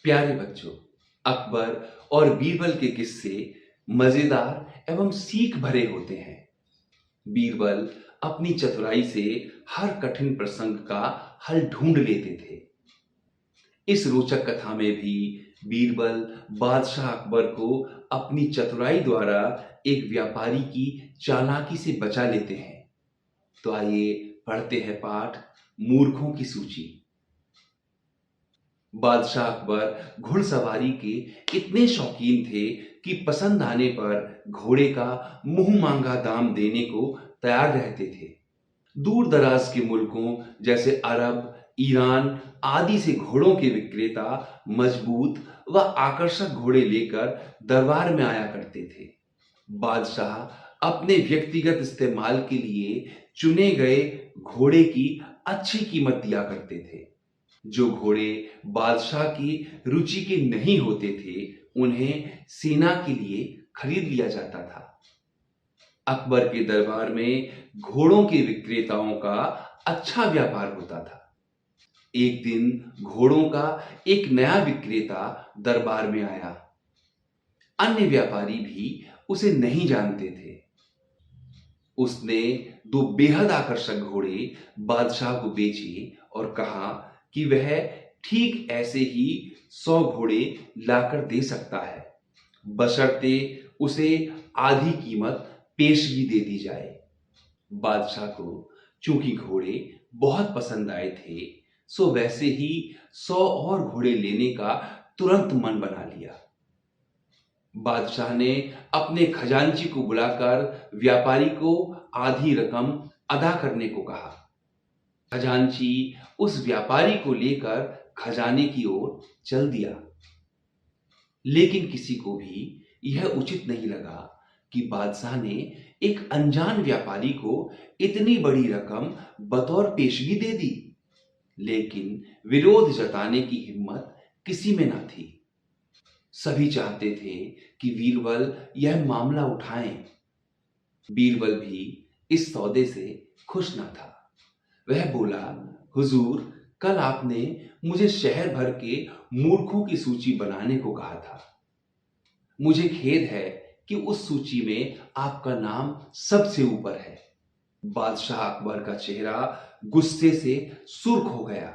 प्यारे बच्चों, अकबर और बीरबल के किस्से मजेदार एवं सीख भरे होते हैं। बीरबल अपनी चतुराई से हर कठिन प्रसंग का हल ढूंढ लेते थे। इस रोचक कथा में भी बीरबल बादशाह अकबर को अपनी चतुराई द्वारा एक व्यापारी की चालाकी से बचा लेते हैं। तो आइए पढ़ते हैं पाठ मूर्खों की सूची। बादशाह अकबर घुड़सवारी के इतने शौकीन थे कि पसंद आने पर घोड़े का मुंह मांगा दाम देने को तैयार रहते थे। दूर दराज के मुल्कों जैसे अरब, ईरान आदि से घोड़ों के विक्रेता मजबूत व आकर्षक घोड़े लेकर दरबार में आया करते थे। बादशाह अपने व्यक्तिगत इस्तेमाल के लिए चुने गए घोड़े की अच्छी कीमत दिया करते थे। जो घोड़े बादशाह की रुचि के नहीं होते थे, उन्हें सेना के लिए खरीद लिया जाता था। अकबर के दरबार में घोड़ों के विक्रेताओं का अच्छा व्यापार होता था। एक दिन घोड़ों का एक नया विक्रेता दरबार में आया। अन्य व्यापारी भी उसे नहीं जानते थे। उसने दो बेहद आकर्षक घोड़े बादशाह को बेचे और कहा कि वह ठीक ऐसे ही 100 घोड़े लाकर दे सकता है, बशर्ते उसे आधी कीमत पेशगी दे दी जाए। बादशाह को चूंकि घोड़े बहुत पसंद आए थे, सो वैसे ही 100 और घोड़े लेने का तुरंत मन बना लिया। बादशाह ने अपने खजांची को बुलाकर व्यापारी को आधी रकम अदा करने को कहा। खजांची उस व्यापारी को लेकर खजाने की ओर चल दिया। लेकिन किसी को भी यह उचित नहीं लगा कि बादशाह ने एक अनजान व्यापारी को इतनी बड़ी रकम बतौर पेशगी दे दी। लेकिन विरोध जताने की हिम्मत किसी में न थी। सभी चाहते थे कि बीरबल यह मामला उठाएं। बीरबल भी इस सौदे से खुश न था। वह बोला, हुजूर, कल आपने मुझे शहर भर के मूर्खों की सूची बनाने को कहा था। मुझे खेद है कि उस सूची में आपका नाम सबसे ऊपर है। बादशाह अकबर का चेहरा गुस्से से सुर्ख हो गया।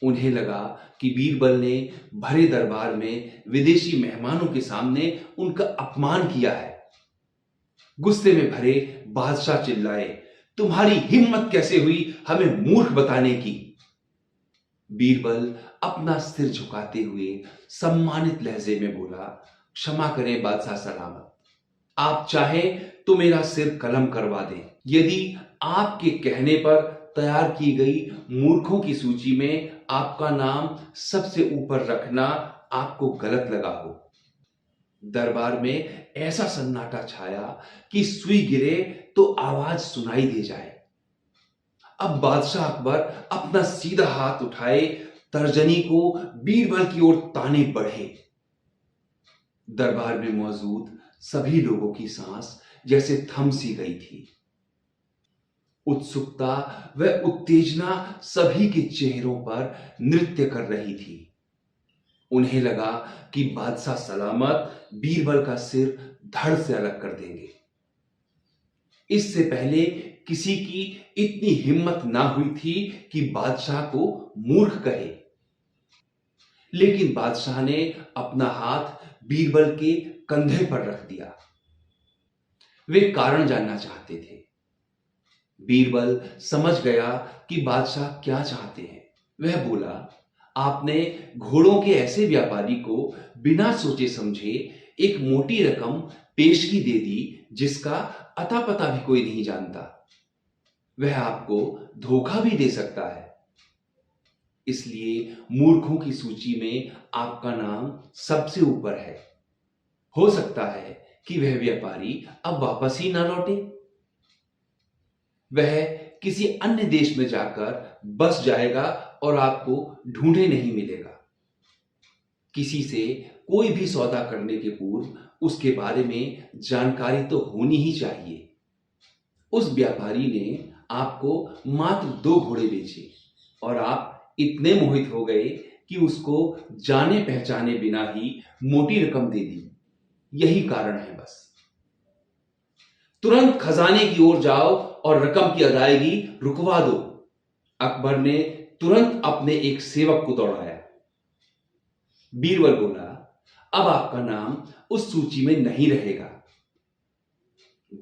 उन्हें लगा कि बीरबल ने भरे दरबार में विदेशी मेहमानों के सामने उनका अपमान किया है। गुस्से में भरे बादशाह चिल्लाए, तुम्हारी हिम्मत कैसे हुई हमें मूर्ख बताने की? बीरबल अपना सिर झुकाते हुए सम्मानित लहजे में बोला, क्षमा करें बादशाह सलामत। आप चाहें तो मेरा सिर कलम करवा दें। यदि आपके कहने पर तैयार की गई मूर्खों की सूची में आपका नाम सबसे ऊपर रखना आपको गलत लगा हो। दरबार में ऐसा सन्नाटा छाया कि सुई गिरे तो आवाज सुनाई दे जाए। अब बादशाह अकबर अपना सीधा हाथ उठाए तर्जनी को बीरबल की ओर ताने बढ़े। दरबार में मौजूद सभी लोगों की सांस जैसे थम सी गई थी। उत्सुकता व उत्तेजना सभी के चेहरों पर नृत्य कर रही थी। उन्हें लगा कि बादशाह सलामत बीरबल का सिर धड़ से अलग कर देंगे। इससे पहले किसी की इतनी हिम्मत ना हुई थी कि बादशाह को मूर्ख कहे। लेकिन बादशाह ने अपना हाथ बीरबल के कंधे पर रख दिया। वे कारण जानना चाहते थे। बीरबल समझ गया कि बादशाह क्या चाहते हैं। वह बोला, आपने घोड़ों के ऐसे व्यापारी को बिना सोचे समझे एक मोटी रकम पेशगी दे दी जिसका अता पता भी कोई नहीं जानता। वह आपको धोखा भी दे सकता है। इसलिए मूर्खों की सूची में आपका नाम सबसे ऊपर है। हो सकता है कि वह व्यापारी अब वापस ही ना लौटे। वह किसी अन्य देश में जाकर बस जाएगा और आपको ढूंढे नहीं मिलेगा। किसी से कोई भी सौदा करने के पूर्व उसके बारे में जानकारी तो होनी ही चाहिए। उस व्यापारी ने आपको मात्र 2 घोड़े बेचे और आप इतने मोहित हो गए कि उसको जाने पहचाने बिना ही मोटी रकम दे दी। यही कारण है बस। तुरंत खजाने की ओर जाओ और रकम की अदायगी रुकवा दो। अकबर ने तुरंत अपने एक सेवक को दौड़ाया। बीरबल बोला, अब आपका नाम उस सूची में नहीं रहेगा।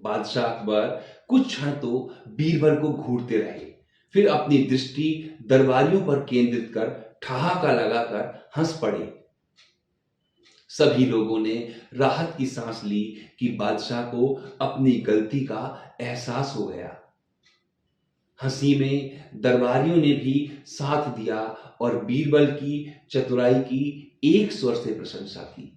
बादशाह अकबर कुछ क्षण तो बीरबल को घूरते रहे, फिर अपनी दृष्टि दरबारियों पर केंद्रित कर ठहाका लगाकर हंस पड़े। सभी लोगों ने राहत की सांस ली कि बादशाह को अपनी गलती का एहसास हो गया। हंसी में दरबारियों ने भी साथ दिया और बीरबल की चतुराई की एक स्वर से प्रशंसा की।